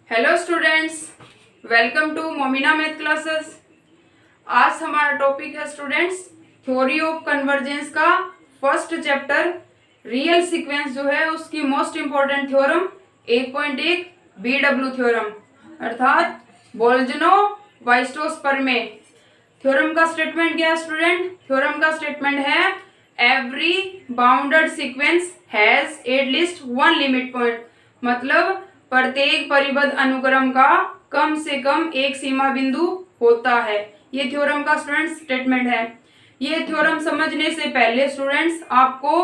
Hello students, welcome to Momina math classes. आज हमारा topic है स्टूडेंट्स थ्योरी ऑफ कन्वर्जेंस का फर्स्ट चैप्टर रियल सीक्वेंस जो है उसकी most important theorem 1.1 BW theorem अर्थात बोल्जनो-वाइस्टोस प्रमेय। थ्योरम का स्टेटमेंट क्या है स्टूडेंट? थ्योरम का स्टेटमेंट है every bounded sequence has at least one limit point, मतलब प्रत्येक परिबद्ध अनुक्रम का कम से कम एक सीमा बिंदु होता है। ये थ्योरम का स्टूडेंट स्टेटमेंट है। ये थ्योरम समझने से पहले स्टूडेंट्स आपको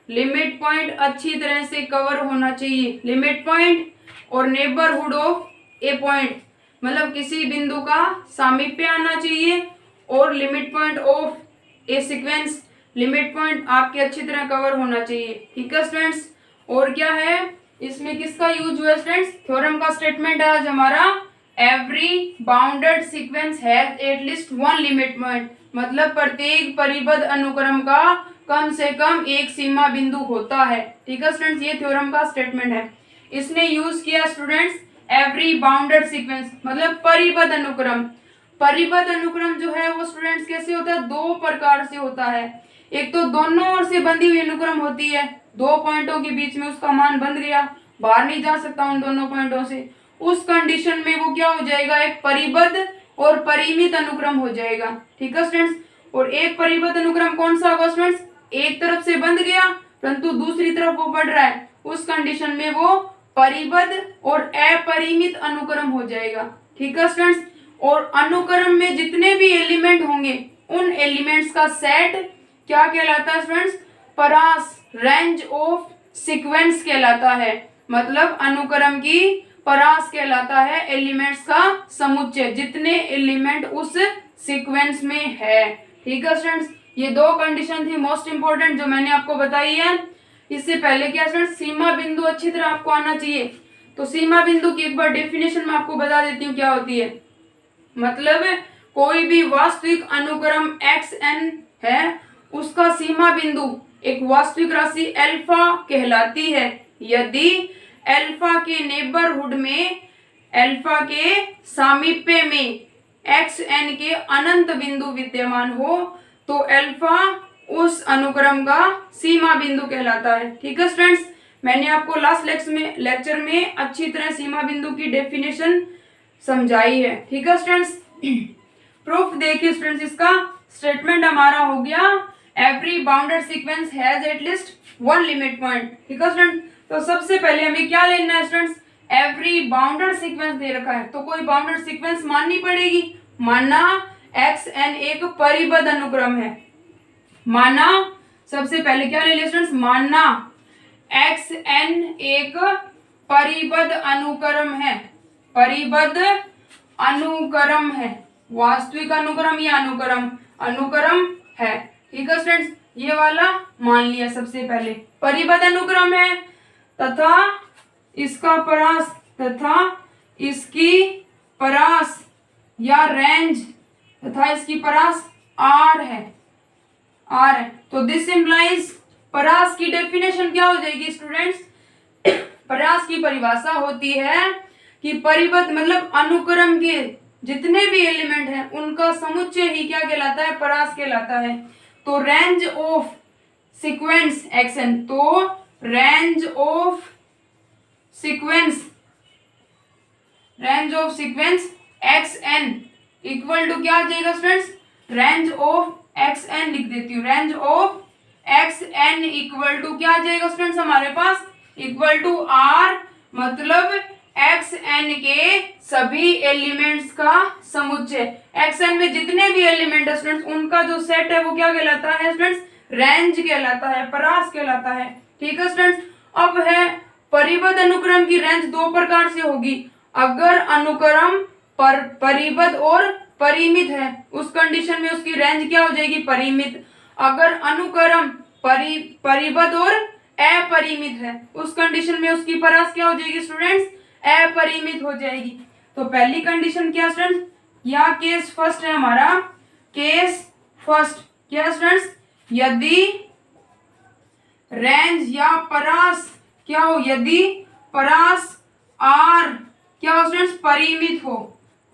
लिमिट पॉइंट अच्छी तरह से कवर होना चाहिए। लिमिट पॉइंट और नेबरहुड ऑफ ए पॉइंट, मतलब किसी बिंदु का सामीप्य आना चाहिए, और limit point of A sequence, limit point आपके अच्छी तरह कवर होना चाहिए। ठीक है स्टूडेंट्स। और क्या है इसमें, किसका यूज हुआ स्टूडेंट्स? थ्योरम का स्टेटमेंट है आज हमारा every bounded sequence has at least one limit point, मतलब प्रत्येक परिबद्ध अनुक्रम का कम से कम एक सीमा बिंदु होता है। ठीक है स्टूडेंट्स, ये थ्योरम का स्टेटमेंट है। इसने यूज किया स्टूडेंट्स एवरी बाउंडेड सीक्वेंस, मतलब परिबद्ध अनुक्रम। परिबद्ध अनुक्रम जो है वो स्टूडेंट्स कैसे होता है? दो प्रकार से होता है। एक तो दोनों ओर से बंधी हुई अनुक्रम होती है, दो पॉइंटों के बीच में उसका मान बंध गया, बाहर नहीं जा सकता उन दोनों पॉइंटों से। उस कंडीशन में वो क्या हो जाएगा? एक परिबद्ध और परिमित अनुक्रम हो जाएगा। ठीक है स्टूडेंट्स। और एक परिबद्ध अनुक्रम कौन सा होगा स्टूडेंट्स? एक तरफ से बंध गया परंतु दूसरी तरफ वो बढ़ रहा है, उस कंडीशन में वो परिबद्ध और अपरिमित अनुक्रम हो जाएगा। ठीक है स्टूडेंट्स। और अनुक्रम में जितने भी एलिमेंट होंगे उन एलिमेंट्स का सेट क्या कहलाता है स्टूडेंट्स? परास, रेंज ऑफ सीक्वेंस कहलाता है, मतलब अनुक्रम की परास कहलाता है एलिमेंट्स का समुच्चय, जितने एलिमेंट उस सीक्वेंस में है। ठीक है स्टूडेंट्स, ये दो कंडीशन थी मोस्ट इंपॉर्टेंट जो मैंने आपको बताई है। इससे पहले क्या स्टूडेंट्स, सीमा बिंदु अच्छी तरह आपको आना चाहिए। तो सीमा बिंदु की एक बार डेफिनेशन मैं आपको बता देती हूँ क्या होती है। मतलब कोई भी वास्तविक अनुक्रम xn है, उसका सीमा बिंदु एक वास्तविक राशि अल्फा कहलाती है यदि अल्फा के नेबरहुड में, अल्फा के सामीप्य में xn के अनंत बिंदु विद्यमान हो तो अल्फा उस अनुक्रम का सीमा बिंदु कहलाता है। ठीक है स्टूडेंट्स, मैंने आपको लास्ट लेक्चर में अच्छी तरह सीमा बिंदु की डेफिनेशन समझाई है। ठीक है स्टूडेंट्स। प्रूफ देखिए स्टूडेंट्स, इसका स्टेटमेंट हमारा हो गया every bounded sequence has at least one limit point. ठीक है स्टूडेंट्स। तो सबसे पहले हमें क्या लेना है स्टूडेंट्स? एवरी बाउंडेड सीक्वेंस दे रखा है तो कोई बाउंडेड सीक्वेंस माननी पड़ेगी। माना xn एक परिबद्ध अनुक्रम है, माना सबसे पहले क्या ले लिया स्टूडेंट्स? माना xn एक परिबद्ध अनुक्रम है, परिबद्ध अनुक्रम है, वास्तविक अनुक्रम या अनुक्रम है। ठीक है स्टूडेंट्स, ये वाला मान लिया सबसे पहले। परिबद्ध अनुक्रम है तथा इसका परास तथा इसकी परास या रेंज तथा इसकी परास r है, r है। तो दिस इम्प्लाइज, परास की डेफिनेशन क्या हो जाएगी स्टूडेंट्स? परास की परिभाषा होती है कि परिबद्ध मतलब अनुक्रम के जितने भी एलिमेंट हैं उनका समुच्चय ही क्या कहलाता है? परास कहलाता है। तो रेंज ऑफ सीक्वेंस xn, तो range of sequence xn equal to क्या आ जाएगा स्टूडेंट्स? रेंज ऑफ xn लिख देती हूँ। Range of xn equal to क्या आ जाएगा स्टूडेंट्स हमारे पास? इक्वल टू r, मतलब xn के सभी एलिमेंट्स का समुच्चय। xn में जितने भी एलिमेंट है स्टूडेंट्स उनका जो सेट है वो क्या कहलाता है स्टूडेंट्स? रेंज कहलाता है, परास कहलाता है। ठीक है स्टूडेंट्स। अब है परिबद्ध अनुक्रम की रेंज दो प्रकार से होगी। अगर अनुक्रम परिबद्ध और परिमित है उस कंडीशन में उसकी रेंज क्या हो जाएगी? परिमित। अगर अनुक्रम परिबद्ध और अपरिमित है उस कंडीशन में उसकी परास क्या हो जाएगी स्टूडेंट्स? अपरिमित हो जाएगी। तो पहली कंडीशन क्या स्टूडेंट्स? या केस फर्स्ट है हमारा, केस फर्स्ट क्या स्टूडेंट्स? यदि रेंज या परास क्या हो? यदि परास r क्या हो स्टूडेंट्स,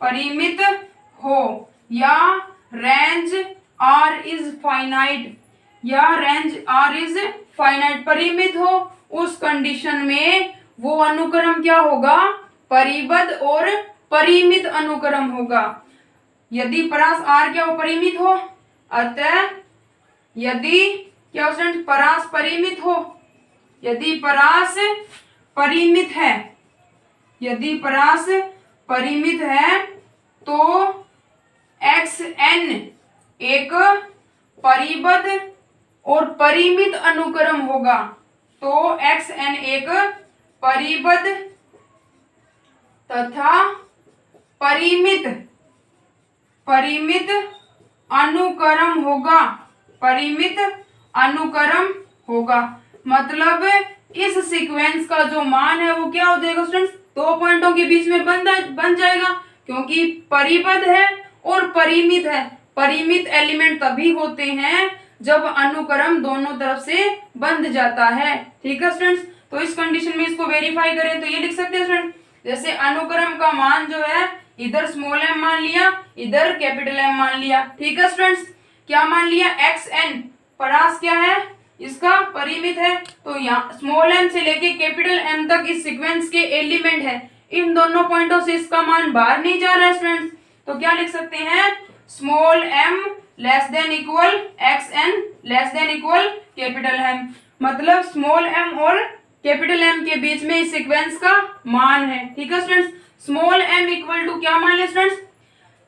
परिमित हो या रेंज आर इज फाइनाइट, या रेंज आर इज फाइनाइट, परिमित हो, उस कंडीशन में वो अनुक्रम क्या होगा, परिबद्ध और परिमित अनुक्रम होगा। यदि परास आर क्या हो, परिमित हो, अतः यदि क्या हो स्टूडेंट, परास परिमित हो, यदि परास परिमित है, यदि परास परिमित है तो xn एक परिबद्ध और परिमित अनुक्रम होगा, तो xn एक परिबद्ध तथा परिमित अनुक्रम होगा, परिमित अनुक्रम होगा। मतलब इस सीक्वेंस का जो मान है वो क्या हो जाएगा स्टूडेंट्स, 2 पॉइंटों के बीच में बन जाएगा, क्योंकि परिबद्ध है और परिमित है। परिमित एलिमेंट तभी होते हैं जब अनुक्रम दोनों तरफ से बंध जाता है। ठीक है स्टूडेंट्स, तो इस कंडीशन में इसको वेरीफाई करें तो ये लिख सकते हैं स्टूडेंट, जैसे अनुक्रम का मान जो है इधर स्मॉल m मान लिया, इधर कैपिटल M मान लिया। ठीक है स्टूडेंट्स, क्या मान लिया, xn परास क्या है, इसका परिमित है, तो यहाँ स्मॉल m से लेके कैपिटल M तक इस सीक्वेंस के एलिमेंट है, इन दोनों पॉइंटों से इसका मान बाहर नहीं जा रहा है स्टूडेंट्स, तो क्या लिख सकते हैं, small m less than equal xn less than equal capital M। मतलब स्मॉल m और कैपिटल M के बीच में इस सीक्वेंस का मान है। ठीक है students, small m equal to क्या मान ले स्टूडेंट्स,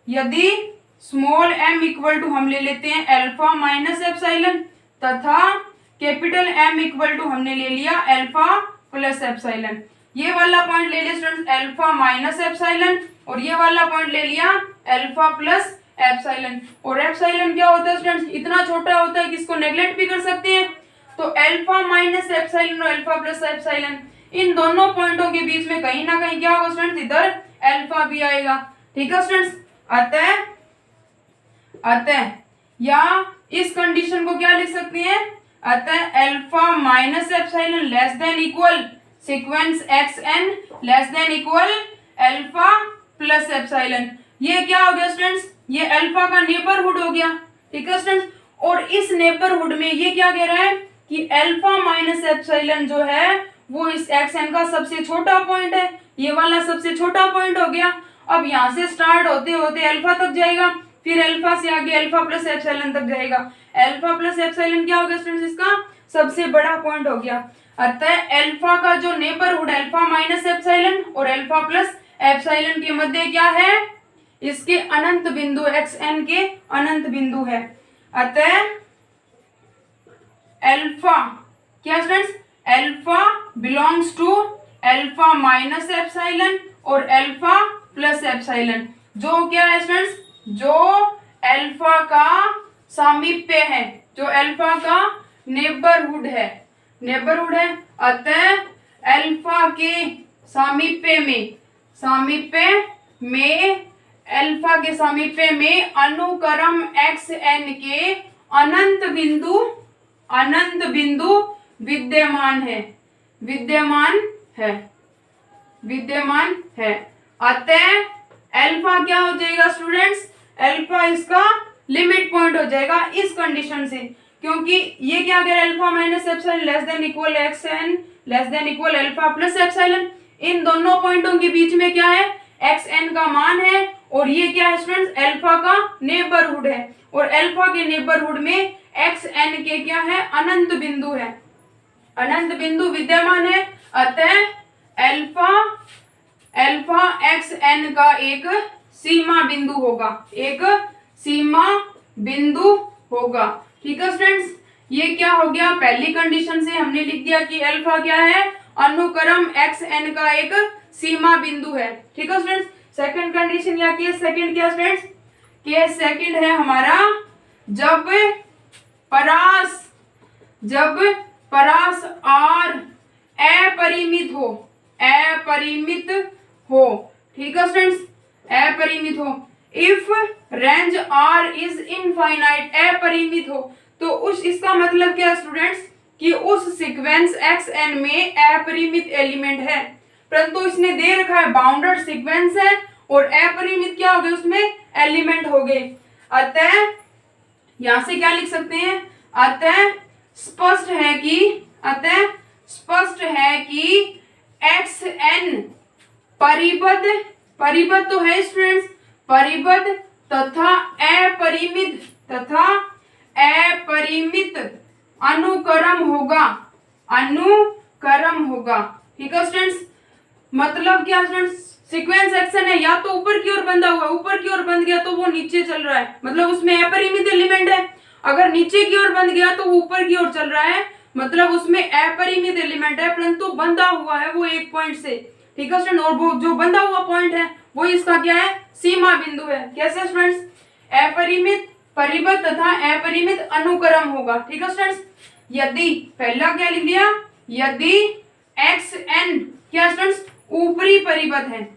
यदि स्मॉल m इक्वल टू हम ले लेते हैं अल्फा माइनस एप्सिलॉन, तथा कैपिटल M इक्वल टू हमने ले लिया अल्फा प्लस एप्सिलॉन। ये वाला पॉइंट ले लिया स्टूडेंट्स अल्फा माइनस एप्सिलॉन, और ये वाला पॉइंट ले लिया अल्फा प्लस एप्सिलॉन। और एप्सिलॉन क्या होता है स्टूडेंट्स, इतना छोटा होता है कि इसको नेग्लेक्ट भी कर सकते हैं, तो अल्फा माइनस एप्सिलॉन और अल्फा प्लस एप्सिलॉन, इन दोनों पॉइंटों के बीच में कहीं ना कहीं क्या होगा स्टूडेंट्स, इधर अल्फा भी आएगा। ठीक है स्टूडेंट्स, अतः या इस कंडीशन को क्या लिख सकते हैं, अतः alpha minus epsilon less than equal sequence xn less than equal alpha plus epsilon. ये क्या हो गया स्टूडेंट्स, ये अल्फा का नेबरहुड हो गया। ठीक है स्टूडेंट्स, और इस नेबरहुड में ये क्या कह रहा है कि अल्फा माइनस एप्सिलॉन जो है वो इस xn का सबसे छोटा पॉइंट है, ये वाला सबसे छोटा पॉइंट हो गया। अब यहाँ से स्टार्ट होते होते अल्फा तक जाएगा, फिर अल्फा से आगे अल्फा प्लस एप्सिलॉन तक जाएगा। अल्फा प्लस एप्सिलॉन क्या हो गया स्टूडेंट्स, इसका सबसे बड़ा पॉइंट हो गया। अतः अल्फा का जो नेबरहुड अल्फा माइनस एप्सिलॉन और अल्फा प्लस एप्सिलॉन के मध्य क्या है, इसके अनंत बिंदु xn के अनंत बिंदु है। अतः अल्फा क्या students, alpha belongs to alpha minus epsilon और अल्फा प्लस एप्सिलॉन, जो क्या है स्टूडेंट्स, जो अल्फा का सामीप्य है, जो अल्फा का नेबरहुड है, अतः अल्फा के सामीप्य में अनुक्रम xn के अनंत बिंदु विद्यमान है। अतः अल्फा क्या हो जाएगा स्टूडेंट्स, अल्फा इसका लिमिट पॉइंट हो जाएगा इस कंडीशन से, क्योंकि ये क्या कह रहा है, alpha minus epsilon less than equal xn less than equal alpha plus epsilon, इन दोनों पॉइंटों के बीच में क्या है, xn का मान है, और ये क्या है स्टूडेंट्स, अल्फा का नेबरहुड है, और अल्फा के नेबरहुड में xn के क्या है, अनंत बिंदु विद्यमान है। अतः अल्फा xn का एक सीमा बिंदु होगा। ठीक है स्टूडेंट्स, ये क्या हो गया, पहली कंडीशन से हमने लिख दिया कि अल्फा क्या है, अनुक्रम xn का एक सीमा बिंदु है। ठीक है स्टूडेंट्स, सेकंड कंडीशन या केस सेकंड क्या स्टूडेंट्स, केस सेकंड है हमारा जब परास r अपरिमित हो। ठीक है स्टूडेंट्स, अपरिमित हो, if range r is infinite, अपरिमित हो, तो इसका मतलब क्या स्टूडेंट्स, कि उस सीक्वेंस xn में अपरिमित एलिमेंट है। परंतु इसने दे रखा है बाउंडेड सीक्वेंस है और अपरिमित क्या हो गए उसमें एलिमेंट हो गए। अतः यहां से क्या लिख सकते हैं, अतः स्पष्ट है कि xn परिबद्ध तो है स्टूडेंट्स, परिबद्ध तथा अपरिमित अनुक्रम होगा। ठीक है स्टूडेंट्स, मतलब क्या स्टूडेंट्स, सीक्वेंस एक्शन है या तो ऊपर की ओर बंधा हुआ, ऊपर की ओर बंध गया तो वो नीचे चल रहा है, मतलब उसमें अपरिमित एलिमेंट है। अगर नीचे की ओर बंध गया तो वो ऊपर की ओर चल रहा है, मतलब उसमें अपरिमित एलिमेंट है, परंतु बंधा हुआ है वो एक पॉइंट से। ठीक है स्टूडेंट, और वो जो बंधा हुआ पॉइंट है वो इसका क्या है, सीमा बिंदु है। कैसे स्टूडेंट्स, अपरिमित परिबद्ध तथा अपरिमित अनुक्रम होगा। ठीक है स्टूडेंट्स, यदि पहला क्या लिख लिया, यदि xn क्या स्टूडेंट्स ऊपरी परिबद्ध है,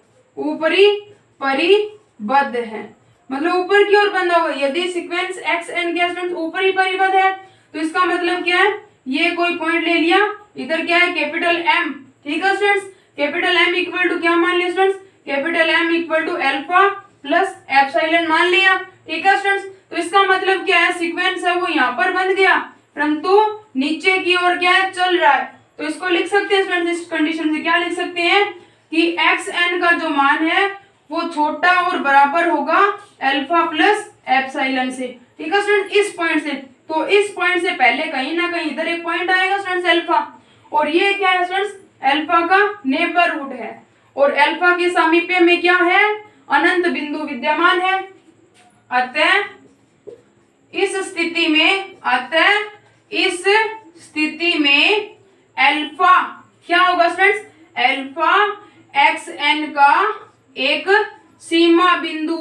मतलब ऊपर की ओर बंधा हुआ। यदि सीक्वेंस xn क्या स्टूडेंट्स ऊपरी परिबद्ध है तो इसका मतलब क्या है, ये कोई पॉइंट ले लिया, इधर क्या है कैपिटल M। ठीक है students, capital M equal to क्या मान लिया students, capital M equal to alpha plus epsilon मान लिया। ठीक है स्टूडेंट्स, तो इसका मतलब क्या है, सीक्वेंस है वो यहाँ पर बंध गया परंतु नीचे की ओर क्या है, चल रहा है। तो इसको लिख सकते हैं स्टूडेंट्स, इस कंडीशन से क्या लिख सकते हैं कि xn का जो मान है वो छोटा और बराबर होगा अल्फा प्लस एप्सिलॉन से। ठीक है स्टूडेंट, इस पॉइंट से, तो इस पॉइंट से पहले कहीं ना कहीं इधर एक पॉइंट आएगा स्टूडेंट्स अल्फा, और ये क्या है स्टूडेंट्स, अल्फा का नेबरहुड है, और अल्फा के सामीप्य में क्या है, अनंत बिंदु विद्यमान है। अतः इस स्थिति में अल्फा क्या होगा स्टूडेंट्स, अल्फा xn का एक सीमा बिंदु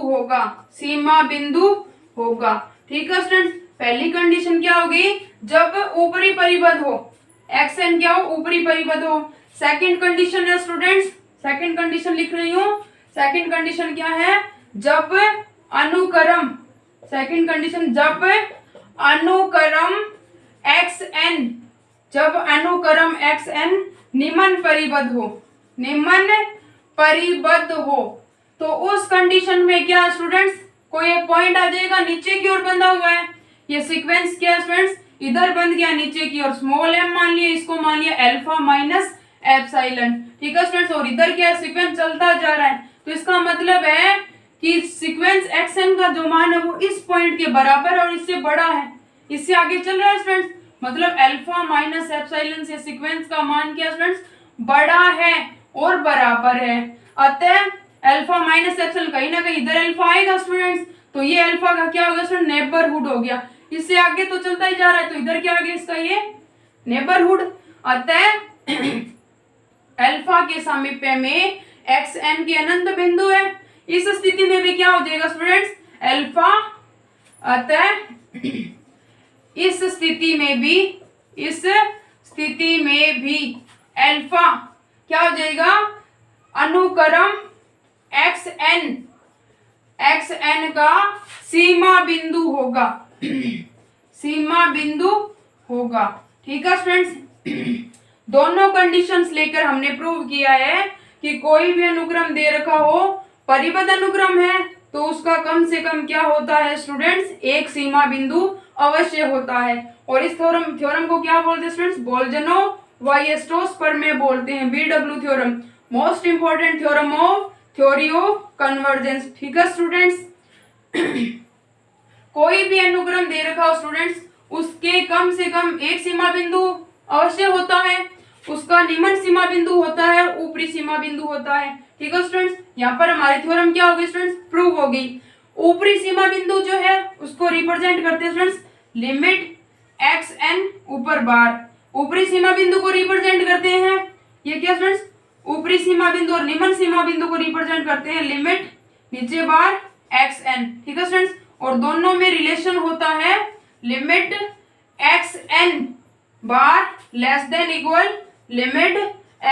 होगा। ठीक है स्टूडेंट्स, पहली कंडीशन क्या होगी, जब ऊपरी परिबद्ध हो, xn क्या हो, ऊपरी परिबद्ध हो। सेकंड कंडीशन है स्टूडेंट्स, सेकंड कंडीशन लिख रही हूं, सेकंड कंडीशन क्या है, जब अनुक्रम, सेकंड कंडीशन जब अनुक्रम xn निम्न परिबद्ध हो, तो उस कंडीशन में क्या स्टूडेंट्स, कोई एक पॉइंट आ जाएगा, नीचे की ओर बंधा हुआ है, ये सीक्वेंस क्या स्टूडेंट्स, इधर बंध गया नीचे की ओर, स्मॉल m मान लिया, इसको मान लिया अल्फा माइनस एप्सिलॉन। ठीक है स्टूडेंट्स, और इधर क्या सीक्वेंस चलता जा रहा है, तो इसका मतलब है कि सीक्वेंस xn का जो मान है वो इस पॉइंट के बराबर और इससे बड़ा है, इससे आगे चल रहा है स्टूडेंट्स, मतलब अल्फा माइनस एप्सिलॉन से सीक्वेंस का मान क्या स्टूडेंट्स, बड़ा है और बराबर है। अतः अल्फा माइनस एप्सिलॉन कहीं ना कहीं इधर अल्फा आएगा स्टूडेंट्स, तो ये अल्फा का क्या हो गया स्टूडेंट, नेबरहुड हो गया, इससे आगे तो चलता ही जा रहा है, तो इधर क्या आ गया इसका ये नेबरहुड। अतः अल्फा के सामीप्य में xn की अनंत बिंदु है, इस स्थिति में भी क्या हो जाएगा स्टूडेंट्स, अल्फा, अतः इस स्थिति में भी अल्फा क्या हो जाएगा, अनुक्रम xn का सीमा बिंदु होगा। ठीक है स्टूडेंट्स, दोनों कंडीशंस लेकर हमने प्रूव किया है कि कोई भी अनुक्रम दे रखा हो, परिबद्ध अनुक्रम है तो उसका कम से कम क्या होता है स्टूडेंट्स, एक सीमा बिंदु अवश्य होता है। और इस थ्योरम को क्या बोलते हैं स्टूडेंट्स, बोल्जनो-वायेस्टोस प्रमेय बोलते हैं, BW theorem, most important theorem of theory of convergence. ठीक है स्टूडेंट्स, कोई भी अनुक्रम दे रखा हो स्टूडेंट्स, उसके कम से कम एक सीमा बिंदु अवश्य होता है, उसका निम्न सीमा बिंदु होता है, ऊपरी सीमा बिंदु होता है। ठीक है स्टूडेंट्स, यहाँ पर हमारी थ्योरम क्या होगी स्टूडेंट्स, प्रूव होगी। ऊपरी सीमा बिंदु जो है उसको रिप्रेजेंट करते हैं स्टूडेंट्स लिमिट xn ऊपर बार, ऊपरी सीमा बिंदु को रिप्रेजेंट करते हैं, ये क्या स्टूडेंट्स, ऊपरी सीमा बिंदु और निम्न सीमा बिंदु को रिप्रेजेंट करते हैं लिमिट नीचे बार xn। ठीक है स्टूडेंट्स, और दोनों में रिलेशन होता है limit xn bar less than equal limit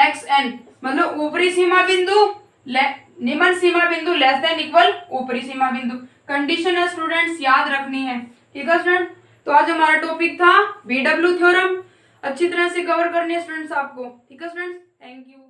xn, मतलब ऊपरी सीमा बिंदु निम्न सीमा बिंदु लेस देन इक्वल ऊपरी सीमा बिंदु। कंडीशन है स्टूडेंट्स, याद रखनी है। ठीक है स्टूडेंट, तो आज हमारा टॉपिक था BW थ्योरम, अच्छी तरह से कवर करनी है स्टूडेंट्स आपको। ठीक है स्टूडेंट्स, थैंक यू।